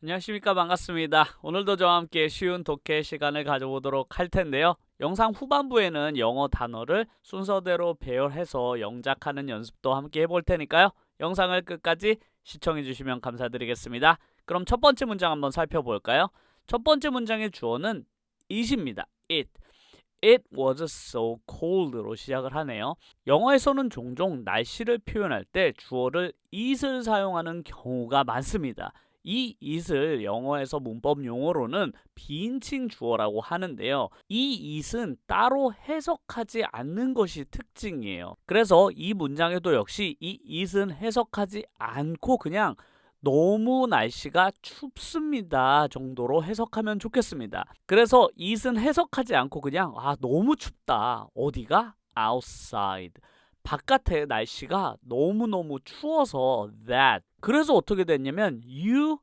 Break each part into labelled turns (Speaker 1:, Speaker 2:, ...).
Speaker 1: 안녕하십니까, 반갑습니다. 오늘도 저와 함께 쉬운 독해 시간을 가져보도록 할 텐데요. 영상 후반부에는 영어 단어를 순서대로 배열해서 영작하는 연습도 함께 해볼 테니까요. 영상을 끝까지 시청해 주시면 감사드리겠습니다. 그럼 첫 번째 문장 한번 살펴볼까요? 첫 번째 문장의 주어는 it입니다. It was so cold로 시작을 하네요. 영어에서는 종종 날씨를 표현할 때 주어를 it을 사용하는 경우가 많습니다. 이 it을 영어에서 문법 용어로는 비인칭 주어라고 하는데요. 이 it은 따로 해석하지 않는 것이 특징이에요. 그래서 이 문장에도 역시 이 it은 해석하지 않고 그냥 너무 날씨가 춥습니다 정도로 해석하면 좋겠습니다. 그래서 it은 해석하지 않고 그냥 너무 춥다. 어디가? outside. 바깥에 날씨가 너무너무 추워서 that. 그래서 어떻게 됐냐면 you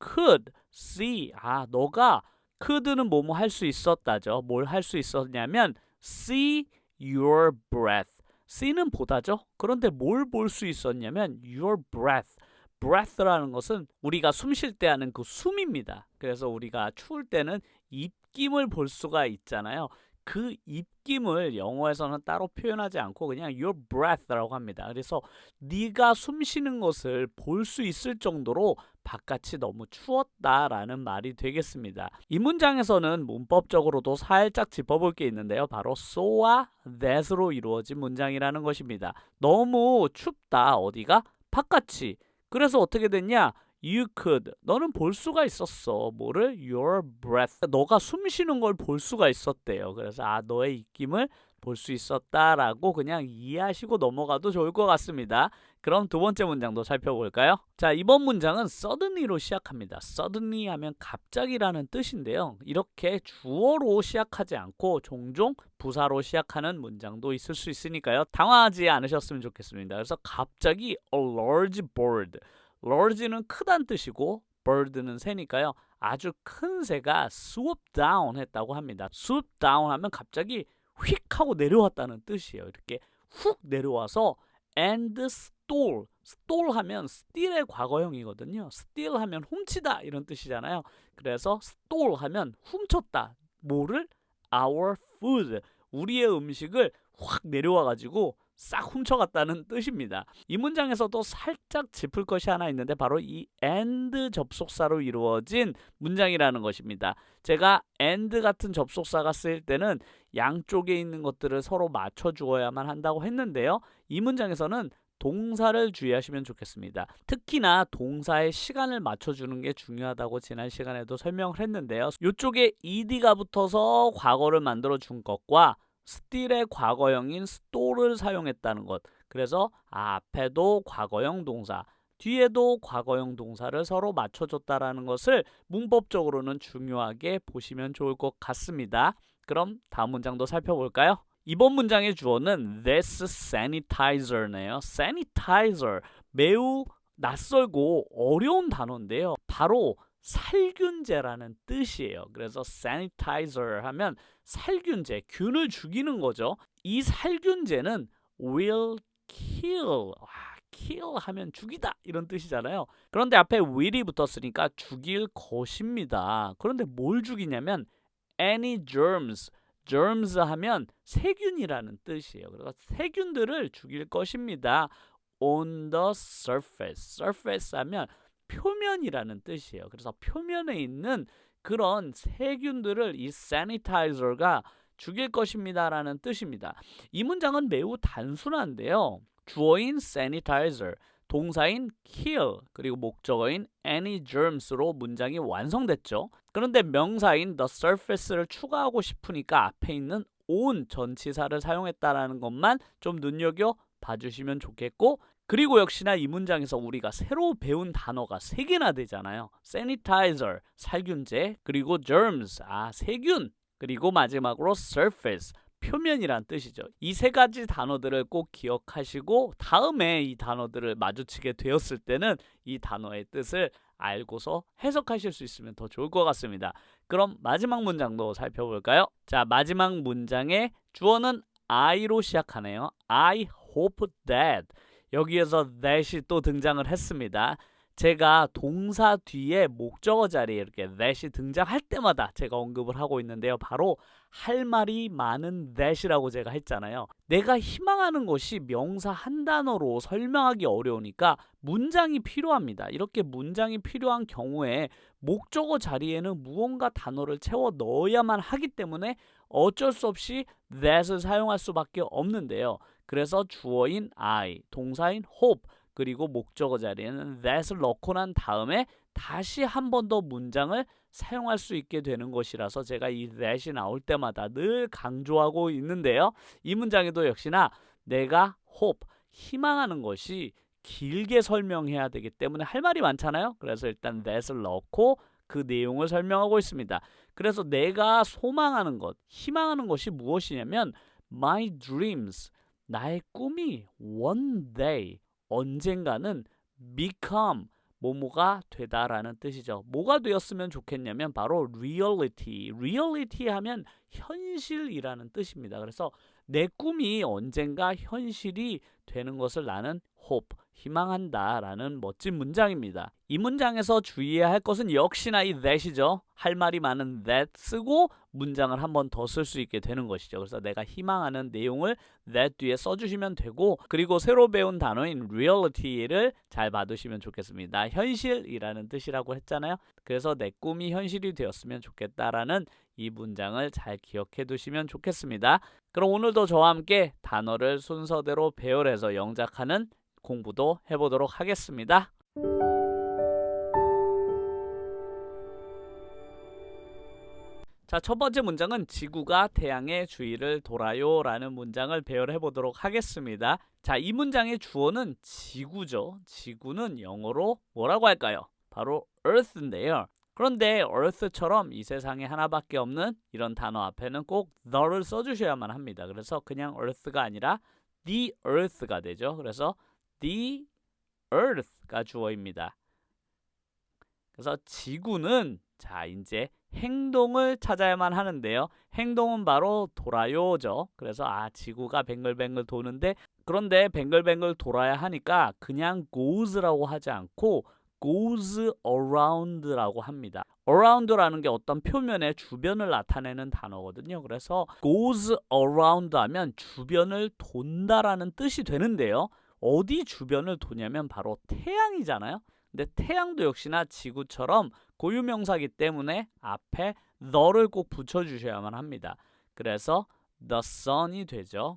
Speaker 1: could see. 너가 could는 뭐뭐 할 수 있었다죠. 뭘 할 수 있었냐면 see your breath. see는 보다죠. 그런데 뭘 볼 수 있었냐면 your breath. breath라는 것은 우리가 숨 쉴 때 하는 그 숨입니다. 그래서 우리가 추울 때는 입김을 볼 수가 있잖아요. 그 입김을 영어에서는 따로 표현하지 않고 그냥 your breath라고 합니다. 그래서 네가 숨 쉬는 것을 볼 수 있을 정도로 바깥이 너무 추웠다라는 말이 되겠습니다. 이 문장에서는 문법적으로도 살짝 짚어볼 게 있는데요. 바로 so와 that으로 이루어진 문장이라는 것입니다. 너무 춥다. 어디가? 바깥이. 그래서 어떻게 됐냐? You could. 너는 볼 수가 있었어. 뭐를? Your breath. 너가 숨 쉬는 걸 볼 수가 있었대요. 그래서 너의 입김을 볼 수 있었다라고 그냥 이해하시고 넘어가도 좋을 것 같습니다. 그럼 두 번째 문장도 살펴볼까요? 자, 이번 문장은 suddenly로 시작합니다. suddenly 하면 갑자기라는 뜻인데요. 이렇게 주어로 시작하지 않고 종종 부사로 시작하는 문장도 있을 수 있으니까요. 당황하지 않으셨으면 좋겠습니다. 그래서 갑자기 a large bird. large는 크다는 뜻이고 bird는 새니까요. 아주 큰 새가 swoop down 했다고 합니다. swoop down 하면 갑자기 휙 하고 내려왔다는 뜻이에요. 이렇게 훅 내려와서 and stole 하면 steal의 과거형이거든요. steal 하면 훔치다 이런 뜻이잖아요. 그래서 stole 하면 훔쳤다. 뭐를? our food. 우리의 음식을 확 내려와 가지고 싹 훔쳐갔다는 뜻입니다. 이 문장에서도 살짝 짚을 것이 하나 있는데 바로 이 and 접속사로 이루어진 문장이라는 것입니다. 제가 and 같은 접속사가 쓰일 때는 양쪽에 있는 것들을 서로 맞춰 주어야만 한다고 했는데요. 이 문장에서는 동사를 주의하시면 좋겠습니다. 특히나 동사의 시간을 맞춰주는 게 중요하다고 지난 시간에도 설명을 했는데요. 이쪽에 ed가 붙어서 과거를 만들어 준 것과 steal의 과거형인 stole를 사용했다는 것. 그래서 앞에도 과거형 동사, 뒤에도 과거형 동사를 서로 맞춰줬다라는 것을 문법적으로는 중요하게 보시면 좋을 것 같습니다. 그럼 다음 문장도 살펴볼까요? 이번 문장의 주어는 this sanitizer네요. sanitizer, 매우 낯설고 어려운 단어인데요. 바로 살균제라는 뜻이에요. 그래서 sanitizer 하면 살균제, 균을 죽이는 거죠. 이 살균제는 will kill. kill 하면 죽이다 이런 뜻이잖아요. 그런데 앞에 will이 붙었으니까 죽일 것입니다. 그런데 뭘 죽이냐면 any germs. germs 하면 세균이라는 뜻이에요. 그래서 세균들을 죽일 것입니다. on the surface. surface 하면 표면이라는 뜻이에요. 그래서 표면에 있는 그런 세균들을 이 sanitizer가 죽일 것입니다라는 뜻입니다. 이 문장은 매우 단순한데요. 주어인 sanitizer, 동사인 kill, 그리고 목적어인 any germs로 문장이 완성됐죠. 그런데 명사인 the surface를 추가하고 싶으니까 앞에 있는 on 전치사를 사용했다라는 것만 좀 눈여겨 봐주시면 좋겠고, 그리고 역시나 이 문장에서 우리가 새로 배운 단어가 3개나 되잖아요. sanitizer, 살균제, 그리고 germs, 세균, 그리고 마지막으로 surface, 표면이란 뜻이죠. 이 3가지 단어들을 꼭 기억하시고 다음에 이 단어들을 마주치게 되었을 때는 이 단어의 뜻을 알고서 해석하실 수 있으면 더 좋을 것 같습니다. 그럼 마지막 문장도 살펴볼까요? 자, 마지막 문장의 주어는 I로 시작하네요. I hope that. 여기에서 that이 또 등장을 했습니다. 제가 동사 뒤에 목적어 자리에 이렇게 that이 등장할 때마다 제가 언급을 하고 있는데요. 바로 할 말이 많은 that이라고 제가 했잖아요. 내가 희망하는 것이 명사 한 단어로 설명하기 어려우니까 문장이 필요합니다. 이렇게 문장이 필요한 경우에 목적어 자리에는 무언가 단어를 채워 넣어야만 하기 때문에 어쩔 수 없이 that을 사용할 수밖에 없는데요. 그래서 주어인 I, 동사인 hope, 그리고 목적어 자리에는 that을 넣고 난 다음에 다시 한 번 더 문장을 사용할 수 있게 되는 것이라서 제가 이 that이 나올 때마다 늘 강조하고 있는데요. 이 문장에도 역시나 내가 hope, 희망하는 것이 길게 설명해야 되기 때문에 할 말이 많잖아요. 그래서 일단 that을 넣고 그 내용을 설명하고 있습니다. 그래서 내가 소망하는 것, 희망하는 것이 무엇이냐면 my dreams, 나의 꿈이 one day, 언젠가는 become, 뭐뭐가 되다라는 뜻이죠. 뭐가 되었으면 좋겠냐면 바로 reality. reality 하면 현실이라는 뜻입니다. 그래서 내 꿈이 언젠가 현실이 되는 것을 나는 hope, 희망한다 라는 멋진 문장입니다. 이 문장에서 주의해야 할 것은 역시나 이 that이죠. 할 말이 많은 that 쓰고 문장을 한 번 더 쓸 수 있게 되는 것이죠. 그래서 내가 희망하는 내용을 that 뒤에 써주시면 되고, 그리고 새로 배운 단어인 reality를 잘 봐두시면 좋겠습니다. 현실이라는 뜻이라고 했잖아요. 그래서 내 꿈이 현실이 되었으면 좋겠다라는 이 문장을 잘 기억해 두시면 좋겠습니다. 그럼 오늘도 저와 함께 단어를 순서대로 배열해서 영작하는 공부도 해보도록 하겠습니다. 자, 첫 번째 문장은 지구가 태양의 주위를 돌아요 라는 문장을 배열해 보도록 하겠습니다. 자, 이 문장의 주어는 지구죠. 지구는 영어로 뭐라고 할까요? 바로 earth인데요. 그런데 earth처럼 이 세상에 하나밖에 없는 이런 단어 앞에는 꼭 the를 써주셔야만 합니다. 그래서 그냥 earth가 아니라 the earth가 되죠. 그래서 the earth가 주어입니다. 그래서 지구는, 자, 이제 행동을 찾아야만 하는데요. 행동은 바로 돌아요죠. 그래서 지구가 뱅글뱅글 도는데, 그런데 뱅글뱅글 돌아야 하니까 그냥 goes라고 하지 않고 goes around라고 합니다. around라는 게 어떤 표면의 주변을 나타내는 단어거든요. 그래서 goes around 하면 주변을 돈다라는 뜻이 되는데요. 어디 주변을 도냐면 바로 태양이잖아요. 근데 태양도 역시나 지구처럼 고유명사이기 때문에 앞에 the를 꼭 붙여주셔야만 합니다. 그래서 the sun이 되죠.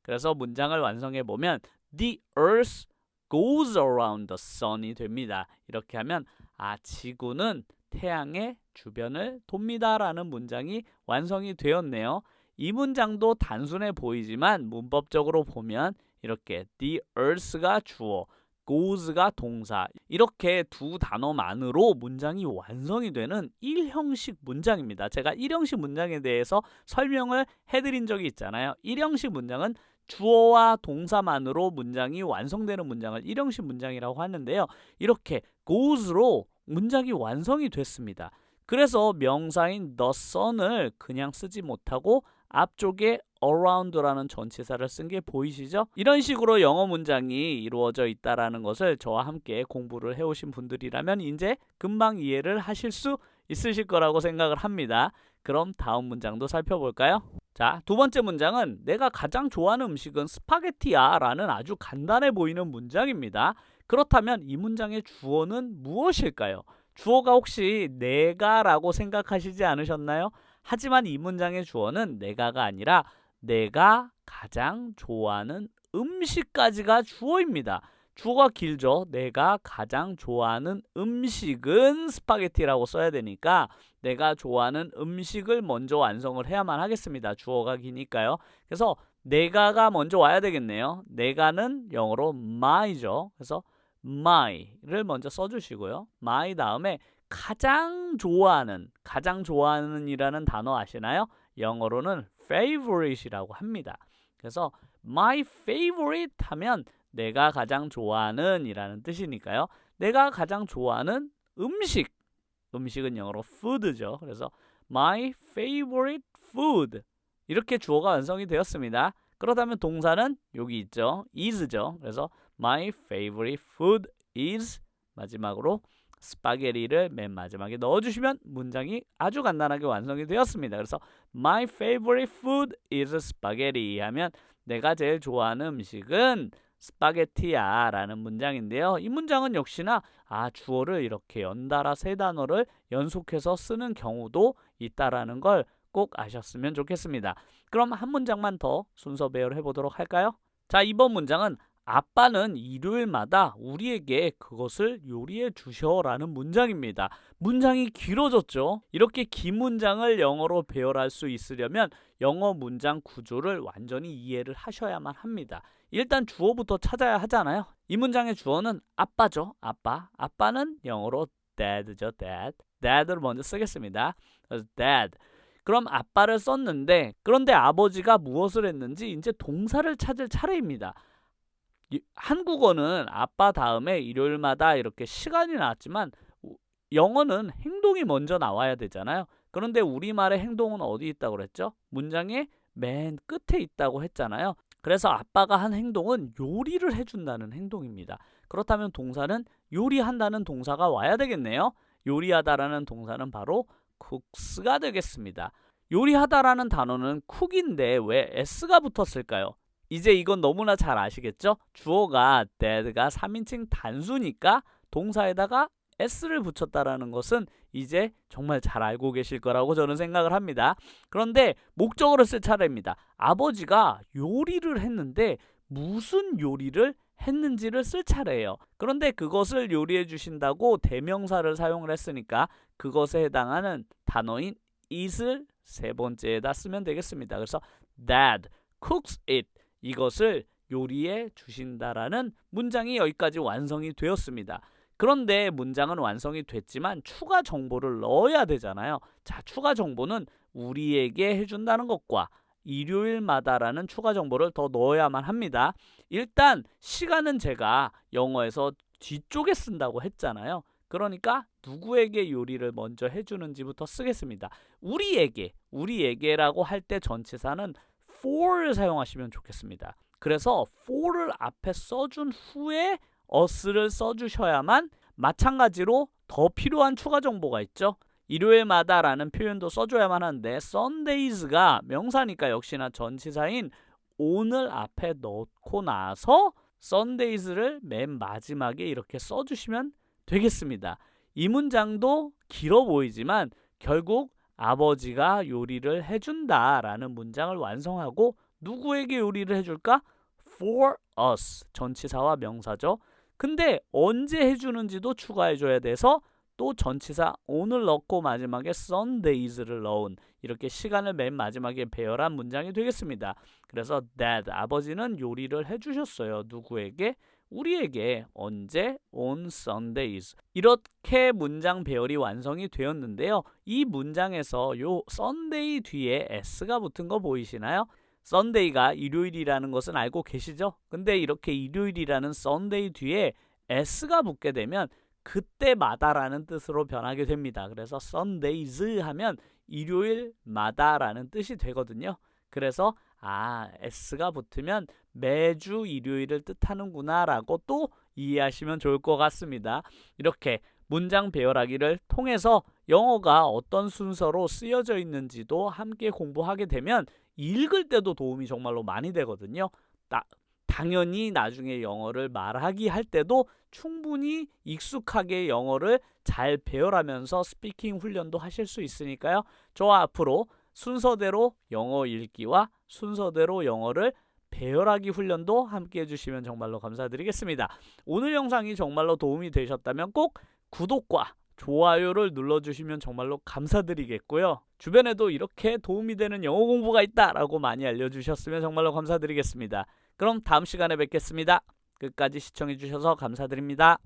Speaker 1: 그래서 문장을 완성해 보면 the earth goes around the sun이 됩니다. 이렇게 하면 지구는 태양의 주변을 돕니다 라는 문장이 완성이 되었네요. 이 문장도 단순해 보이지만 문법적으로 보면 이렇게 the earth가 주어, goes가 동사, 이렇게 두 단어만으로 문장이 완성이 되는 1형식 문장입니다. 제가 1형식 문장에 대해서 설명을 해드린 적이 있잖아요. 1형식 문장은 주어와 동사만으로 문장이 완성되는 문장을 1형식 문장이라고 하는데요. 이렇게 goes로 문장이 완성이 됐습니다. 그래서 명사인 the sun을 그냥 쓰지 못하고 앞쪽에 around라는 전치사를 쓴 게 보이시죠? 이런 식으로 영어 문장이 이루어져 있다라는 것을 저와 함께 공부를 해오신 분들이라면 이제 금방 이해를 하실 수 있으실 거라고 생각을 합니다. 그럼 다음 문장도 살펴볼까요? 자, 두 번째 문장은 내가 가장 좋아하는 음식은 스파게티야 라는 아주 간단해 보이는 문장입니다. 그렇다면 이 문장의 주어는 무엇일까요? 주어가 혹시 내가 라고 생각하시지 않으셨나요? 하지만 이 문장의 주어는 내가가 아니라 내가 가장 좋아하는 음식까지가 주어입니다. 주어가 길죠. 내가 가장 좋아하는 음식은 스파게티라고 써야 되니까 내가 좋아하는 음식을 먼저 완성을 해야만 하겠습니다. 주어가 기니까요. 그래서 내가가 먼저 와야 되겠네요. 내가는 영어로 my죠. 그래서 my를 먼저 써주시고요. my 다음에 가장 좋아하는 이라는 단어 아시나요? 영어로는 favorite이라고 합니다. 그래서 my favorite 하면 내가 가장 좋아하는 이라는 뜻이니까요. 내가 가장 좋아하는 음식은 영어로 food죠. 그래서 my favorite food, 이렇게 주어가 완성이 되었습니다. 그렇다면 동사는 여기 있죠. is죠. 그래서 My favorite food is 마지막으로 스파게티를 맨 마지막에 넣어주시면 문장이 아주 간단하게 완성이 되었습니다. 그래서 My favorite food is spaghetti 하면 내가 제일 좋아하는 음식은 스파게티야 라는 문장인데요. 이 문장은 역시나 주어를 이렇게 연달아 세 단어를 연속해서 쓰는 경우도 있다라는 걸 꼭 아셨으면 좋겠습니다. 그럼 한 문장만 더 순서 배열을 해보도록 할까요? 자, 이번 문장은 아빠는 일요일마다 우리에게 그것을 요리해 주셔라는 문장입니다. 문장이 길어졌죠? 이렇게 긴 문장을 영어로 배열할 수 있으려면 영어 문장 구조를 완전히 이해를 하셔야만 합니다. 일단 주어부터 찾아야 하잖아요. 이 문장의 주어는 아빠죠. 아빠. 아빠는 영어로 dad죠. dad. dad를 먼저 쓰겠습니다. 그래서 dad. 그럼 아빠를 썼는데 그런데 아버지가 무엇을 했는지 이제 동사를 찾을 차례입니다. 한국어는 아빠 다음에 일요일마다 이렇게 시간이 나왔지만 영어는 행동이 먼저 나와야 되잖아요. 그런데 우리말의 행동은 어디 있다고 그랬죠? 문장의 맨 끝에 있다고 했잖아요. 그래서 아빠가 한 행동은 요리를 해준다는 행동입니다. 그렇다면 동사는 요리한다는 동사가 와야 되겠네요. 요리하다라는 동사는 바로 cooks가 되겠습니다. 요리하다라는 단어는 cook인데 왜 s가 붙었을까요? 이제 이건 너무나 잘 아시겠죠? 주어가 dad가 3인칭 단수니까 동사에다가 s를 붙였다라는 것은 이제 정말 잘 알고 계실 거라고 저는 생각을 합니다. 그런데 목적어를 쓸 차례입니다. 아버지가 요리를 했는데 무슨 요리를 했는지를 쓸 차례예요. 그런데 그것을 요리해 주신다고 대명사를 사용을 했으니까 그것에 해당하는 단어인 it을 세 번째에다 쓰면 되겠습니다. 그래서 Dad cooks it. 이것을 요리해 주신다라는 문장이 여기까지 완성이 되었습니다. 그런데 문장은 완성이 됐지만 추가 정보를 넣어야 되잖아요. 자, 추가 정보는 우리에게 해준다는 것과 일요일마다라는 추가 정보를 더 넣어야만 합니다. 일단 시간은 제가 영어에서 뒤쪽에 쓴다고 했잖아요. 그러니까 누구에게 요리를 먼저 해주는지부터 쓰겠습니다. 우리에게라고 할 때 전치사는 for를 사용하시면 좋겠습니다. 그래서 for를 앞에 써준 후에 us를 써주셔야만 마찬가지로 더 필요한 추가 정보가 있죠. 일요일마다라는 표현도 써줘야만 하는데 Sundays가 명사니까 역시나 전치사인 오늘 앞에 넣고 나서 Sundays를 맨 마지막에 이렇게 써주시면 되겠습니다. 이 문장도 길어 보이지만 결국 아버지가 요리를 해준다라는 문장을 완성하고 누구에게 요리를 해줄까? For us. 전치사와 명사죠. 근데 언제 해주는지도 추가해줘야 돼서 또 전치사 on을 넣고 마지막에 Sundays를 넣은 이렇게 시간을 맨 마지막에 배열한 문장이 되겠습니다. 그래서 Dad, 아버지는 요리를 해주셨어요. 누구에게? 우리에게. 언제? On Sundays. 이렇게 문장 배열이 완성이 되었는데요. 이 문장에서 요 Sunday 뒤에 s가 붙은 거 보이시나요? Sunday가 일요일이라는 것은 알고 계시죠? 근데 이렇게 일요일이라는 Sunday 뒤에 s가 붙게 되면 그때마다라는 뜻으로 변하게 됩니다. 그래서 Sundays 하면 일요일마다라는 뜻이 되거든요. 그래서 s가 붙으면 매주 일요일을 뜻하는구나 라고 또 이해하시면 좋을 것 같습니다. 이렇게 문장 배열하기를 통해서 영어가 어떤 순서로 쓰여져 있는지도 함께 공부하게 되면 읽을 때도 도움이 정말로 많이 되거든요. 당연히 나중에 영어를 말하기 할 때도 충분히 익숙하게 영어를 잘 배열하면서 스피킹 훈련도 하실 수 있으니까요. 저와 앞으로 순서대로 영어 읽기와 순서대로 영어를 배열하기 훈련도 함께 해주시면 정말로 감사드리겠습니다. 오늘 영상이 정말로 도움이 되셨다면 꼭 구독과 좋아요를 눌러주시면 정말로 감사드리겠고요. 주변에도 이렇게 도움이 되는 영어 공부가 있다라고 많이 알려주셨으면 정말로 감사드리겠습니다. 그럼 다음 시간에 뵙겠습니다. 끝까지 시청해주셔서 감사드립니다.